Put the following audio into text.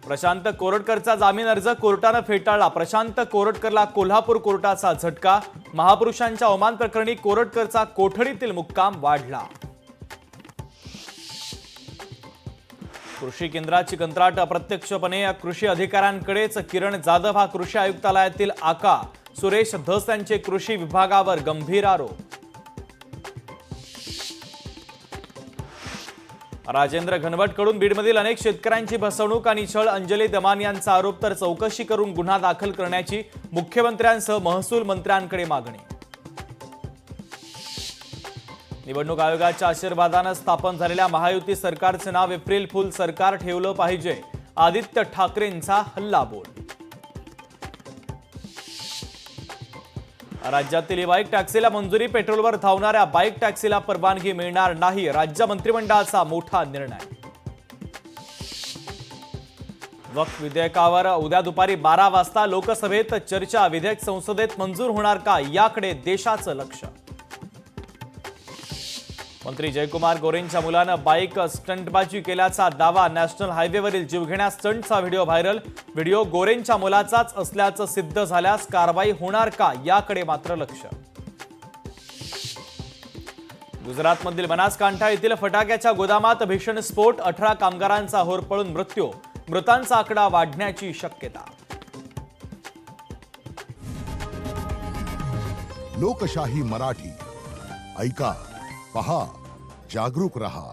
प्रशांत कोरटकरचा जामीन अर्ज कोर्टाने फेटाळला। प्रशांत कोरटकरला कोल्हापूर कोर्टाचा झटका। महापुरुषांच्या अवमान प्रकरणी कोरटकरचा कोठडीतील मुक्काम वाढला। कृषी केंद्राची कंत्राट अप्रत्यक्षपणे कृषी अधिकाऱ्यांकडेच। किरण जाधव हा कृषी आयुक्तालयातील आका। सुरेश धस यांचे कृषी विभागावर गंभीर आरोप। राजेंद्र घनवटकडून बीडमधील अनेक शेतकऱ्यांची फसवणूक आणि छळ। अंजली दमान यांचा आरोप, तर चौकशी करून गुन्हा दाखल करण्याची मुख्यमंत्र्यांसह महसूल मंत्र्यांकडे मागणी। निवडणूक आयोगाच्या आशीर्वादाने स्थापन झालेल्या महायुती सरकारचे नाव एप्रिल फूल सरकार ठेवलं पाहिजे। आदित्य ठाकरेंचा हल्लाबोल। राज्यातील बाईक टॅक्सीला मंजुरी। पेट्रोलवर धावणाऱ्या बाईक टॅक्सीला परवानगी मिळणार नाही। राज्य मंत्रिमंडळाचा मोठा निर्णय। वक्फ विधेयकावर उद्या दुपारी 12 वाजता लोकसभेत चर्चा। विधेयक संसदेत मंजूर होणार का, याकडे देशाचं लक्ष। मंत्री जयकुमार गोरेंच्या मुलानं बाईक स्टंटबाजी केल्याचा दावा। नॅशनल हायवेवरील जीवघेण्या स्टंटचा व्हिडिओ व्हायरल। व्हिडिओ गोरेंच्या मुलाचाच असल्याचं सिद्ध झाल्यास कारवाई होणार का, याकडे मात्र लक्ष। गुजरातमधील बनासकांठा येथील फटाक्याच्या गोदामात भीषण स्फोट। 18 कामगारांचा होरपळून मृत्यू। मृतांचा आकडा वाढण्याची शक्यता। लोकशाही मराठी ऐका, पहा, जागरूक रहा।